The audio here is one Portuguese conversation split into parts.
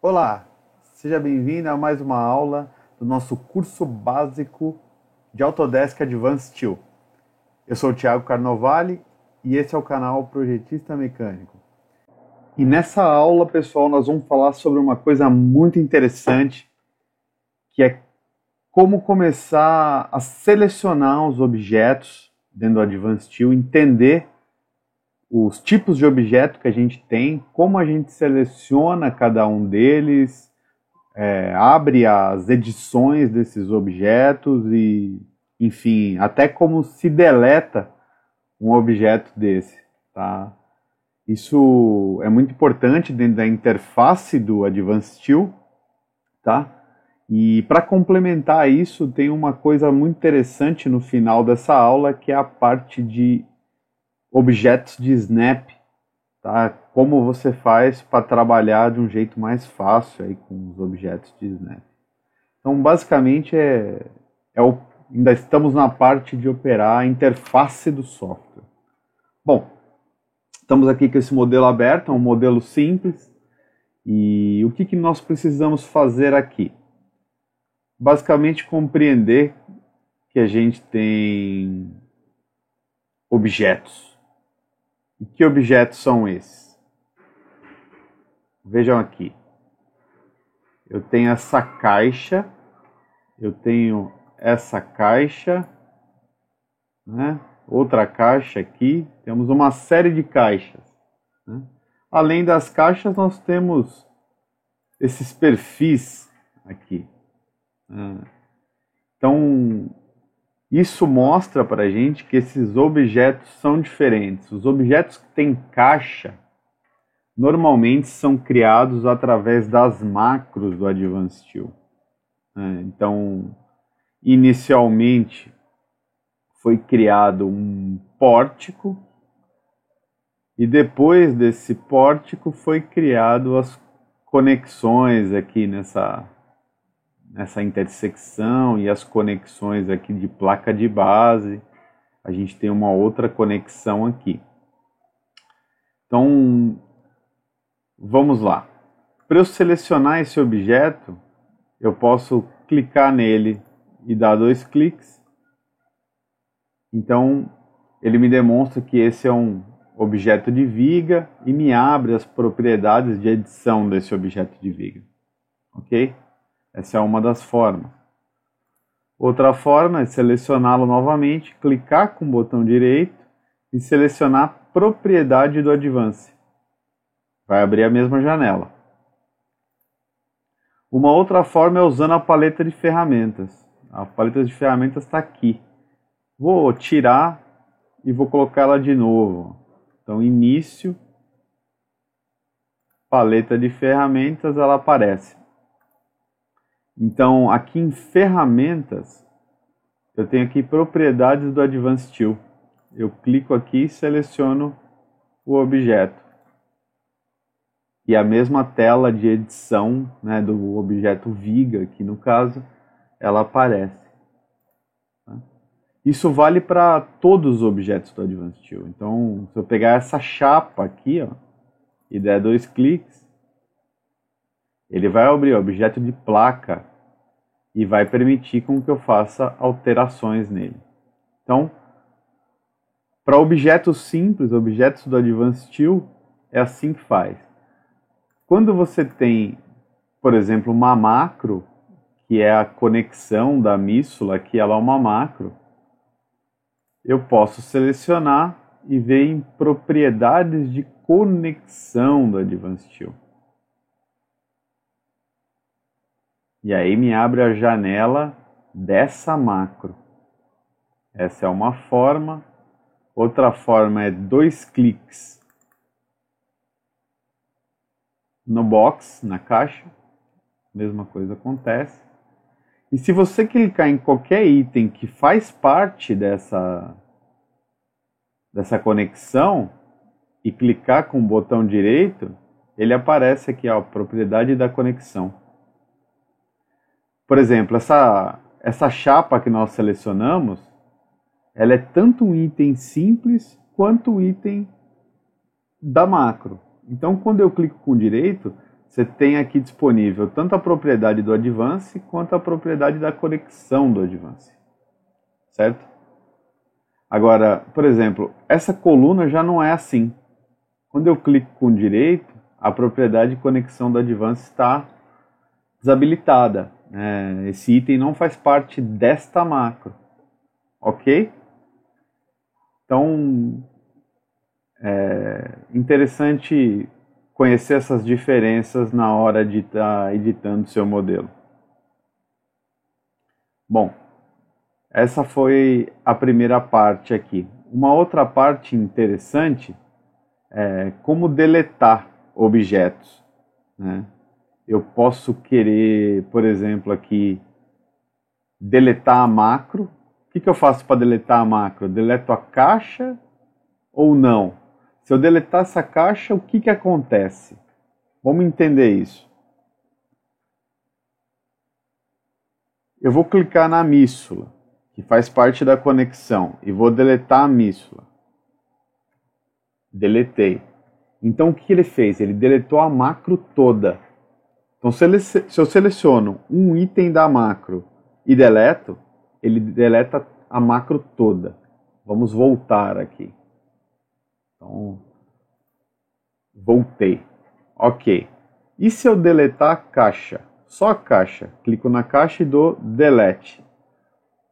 Olá, seja bem-vindo a mais uma aula do nosso curso básico de Autodesk Advanced Steel. Eu sou o Thiago Carnovale e esse é o canal Projetista Mecânico. E nessa aula, pessoal, nós vamos falar sobre uma coisa muito interessante, que é como começar a selecionar os objetos dentro do Advanced Steel, entender os tipos de objeto que a gente tem, como a gente seleciona cada um deles, abre as edições desses objetos e, enfim, até como se deleta um objeto desse, tá? Isso é muito importante dentro da interface do Advanced Steel, tá? E para complementar isso, tem uma coisa muito interessante no final dessa aula, que é a parte de objetos de snap, tá? Como você faz para trabalhar de um jeito mais fácil aí com os objetos de snap. Então, basicamente, ainda estamos na parte de operar a interface do software. Bom, estamos aqui com esse modelo aberto, é um modelo simples. E o que nós precisamos fazer aqui? Basicamente, compreender que a gente tem objetos. E que objetos são esses? Vejam aqui. Eu tenho essa caixa, eu tenho essa caixa, né? Outra caixa aqui, temos uma série de caixas, né? Além das caixas, nós temos esses perfis aqui, né? Então, isso mostra para a gente que esses objetos são diferentes. Os objetos que têm caixa normalmente são criados através das macros do Advanced Steel. Então, inicialmente foi criado um pórtico e depois desse pórtico foi criado as conexões aqui nessa intersecção e as conexões aqui de placa de base. A gente tem uma outra conexão aqui. Então, vamos lá. Para eu selecionar esse objeto, eu posso clicar nele e dar 2 cliques. Então, ele me demonstra que esse é um objeto de viga e me abre as propriedades de edição desse objeto de viga. Ok? Essa é uma das formas. Outra forma é selecioná-lo novamente, clicar com o botão direito e selecionar a propriedade do Advance. Vai abrir a mesma janela. Uma outra forma é usando a paleta de ferramentas. A paleta de ferramentas está aqui. Vou tirar e vou colocar ela de novo. Então, início, paleta de ferramentas, ela aparece. Então, aqui em ferramentas, eu tenho aqui propriedades do Advanced Steel. Eu clico aqui e seleciono o objeto. E a mesma tela de edição, né, do objeto viga, aqui no caso, ela aparece. Isso vale para todos os objetos do Advanced Steel. Então, se eu pegar essa chapa aqui, ó, e der 2 cliques, ele vai abrir o objeto de placa e vai permitir com que eu faça alterações nele. Então, para objetos simples, objetos do Advanced Steel, é assim que faz. Quando você tem, por exemplo, uma macro, que é a conexão da mísula, que ela é uma macro, eu posso selecionar e ver em propriedades de conexão do Advanced Steel. E aí me abre a janela dessa macro. Essa é uma forma. Outra forma é 2 cliques no box, na caixa. Mesma coisa acontece. E se você clicar em qualquer item que faz parte dessa conexão e clicar com o botão direito, ele aparece aqui, ó, a propriedade da conexão. Por exemplo, essa chapa que nós selecionamos, ela é tanto um item simples quanto um item da macro. Então, quando eu clico com o direito, você tem aqui disponível tanto a propriedade do Advance quanto a propriedade da conexão do Advance, certo? Agora, por exemplo, essa coluna já não é assim. Quando eu clico com direito, a propriedade de conexão do Advance está desabilitada. Esse item não faz parte desta macro, ok? Então, é interessante conhecer essas diferenças na hora de estar editando seu modelo. Bom, essa foi a primeira parte aqui. Uma outra parte interessante é como deletar objetos, né? Eu posso querer, por exemplo, aqui, deletar a macro. O que eu faço para deletar a macro? Eu deleto a caixa ou não? Se eu deletar essa caixa, o que acontece? Vamos entender isso. Eu vou clicar na míssula, que faz parte da conexão, e vou deletar a míssula. Deletei. Então o que ele fez? Ele deletou a macro toda. Então se eu seleciono um item da macro e deleto, ele deleta a macro toda. Vamos voltar aqui. Então, voltei. Ok. E se eu deletar a caixa? Só a caixa. Clico na caixa e dou delete.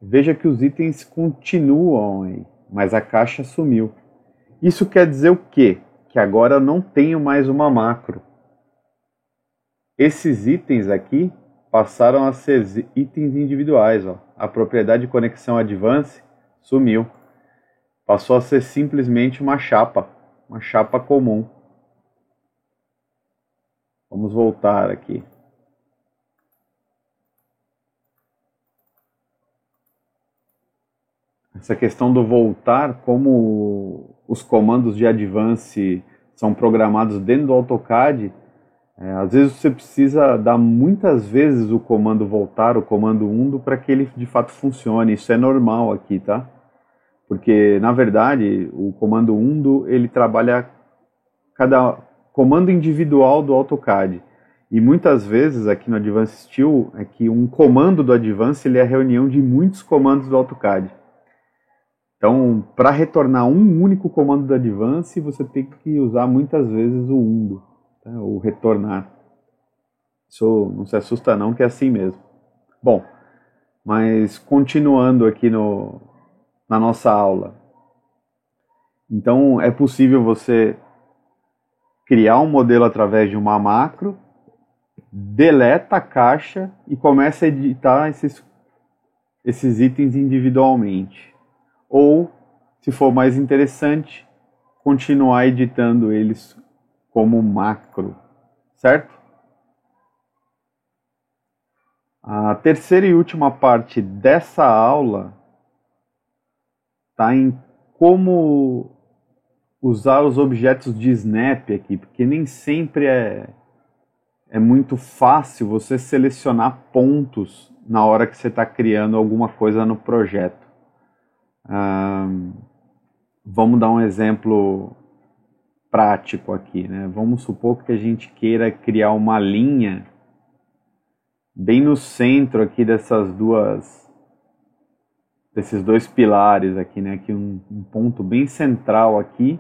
Veja que os itens continuam aí, mas a caixa sumiu. Isso quer dizer o quê? Que agora eu não tenho mais uma macro. Esses itens aqui passaram a ser itens individuais. Ó. A propriedade de conexão Advance sumiu. Passou a ser simplesmente uma chapa comum. Vamos voltar aqui. Essa questão do voltar, como os comandos de Advance são programados dentro do AutoCAD, às vezes você precisa dar muitas vezes o comando voltar, o comando undo, para que ele de fato funcione. Isso é normal aqui, tá? Porque, na verdade, o comando undo, ele trabalha cada comando individual do AutoCAD. E muitas vezes, aqui no Advanced Steel, é que um comando do Advance ele é a reunião de muitos comandos do AutoCAD. Então, para retornar um único comando do Advance, você tem que usar muitas vezes o undo, tá? O retornar. Isso não se assusta não, que é assim mesmo. Bom, mas continuando aqui na nossa aula. Então, é possível você criar um modelo através de uma macro, deleta a caixa e começa a editar esses itens individualmente. Ou, se for mais interessante, continuar editando eles como macro, certo? A terceira e última parte dessa aula está em como usar os objetos de snap aqui, porque nem sempre é muito fácil você selecionar pontos na hora que você está criando alguma coisa no projeto. Vamos dar um exemplo prático aqui, né? Vamos supor que a gente queira criar uma linha bem no centro aqui desses dois pilares aqui, né? Aqui um ponto bem central aqui.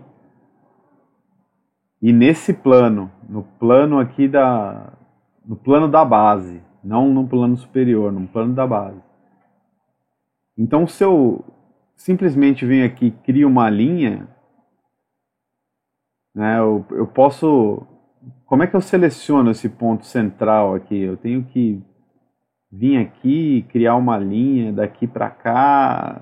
E nesse plano, no plano da base, não no plano superior, no plano da base. Então, se eu simplesmente venho aqui e crio uma linha, né, eu posso... Como é que eu seleciono esse ponto central aqui? Eu tenho que vir aqui e criar uma linha daqui para cá.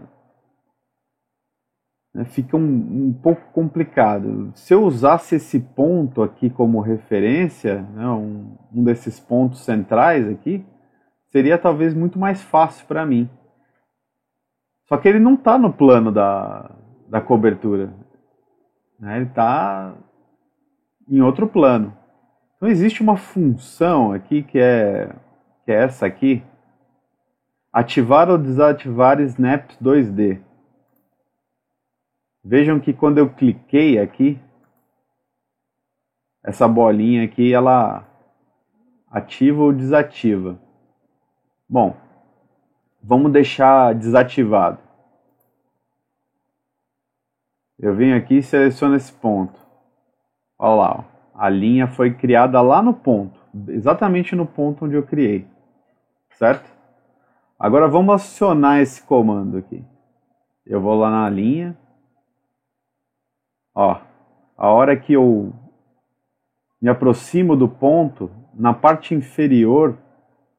Fica um pouco complicado. Se eu usasse esse ponto aqui como referência, né, um desses pontos centrais aqui, seria talvez muito mais fácil para mim. Só que ele não está no plano da cobertura, né, ele está em outro plano. Então existe uma função aqui que é essa aqui, ativar ou desativar snaps 2D. Vejam que quando eu cliquei aqui, essa bolinha aqui, ela Ativa ou desativa? Bom, vamos deixar desativado. Eu venho aqui e seleciono esse ponto. Olha lá, ó. A linha foi criada lá no ponto, exatamente no ponto onde eu criei, certo? Agora vamos acionar esse comando aqui. Eu vou lá na linha. Ó, a hora que eu me aproximo do ponto, na parte inferior,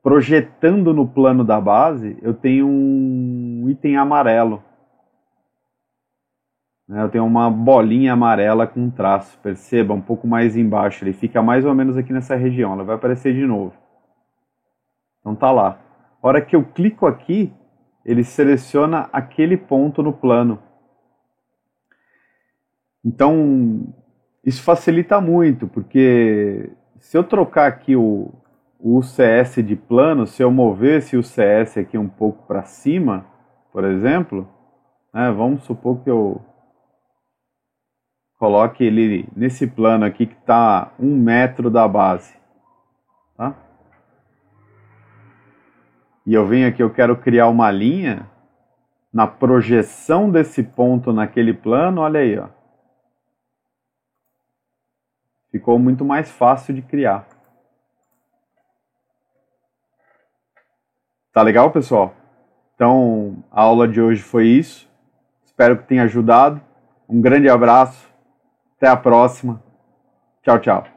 projetando no plano da base, eu tenho um item amarelo. Eu tenho uma bolinha amarela com um traço, perceba, um pouco mais embaixo, ele fica mais ou menos aqui nessa região, ela vai aparecer de novo. Então tá lá. A hora que eu clico aqui, ele seleciona aquele ponto no plano. Então, isso facilita muito, porque se eu trocar aqui o UCS de plano, se eu mover esse UCS aqui um pouco para cima, por exemplo, vamos supor que eu coloque ele nesse plano aqui que está 1 metro da base, tá? E eu venho aqui, eu quero criar uma linha na projeção desse ponto naquele plano, olha aí, ó. Ficou muito mais fácil de criar. Tá legal, pessoal? Então, a aula de hoje foi isso. Espero que tenha ajudado. Um grande abraço. Até a próxima. Tchau, tchau.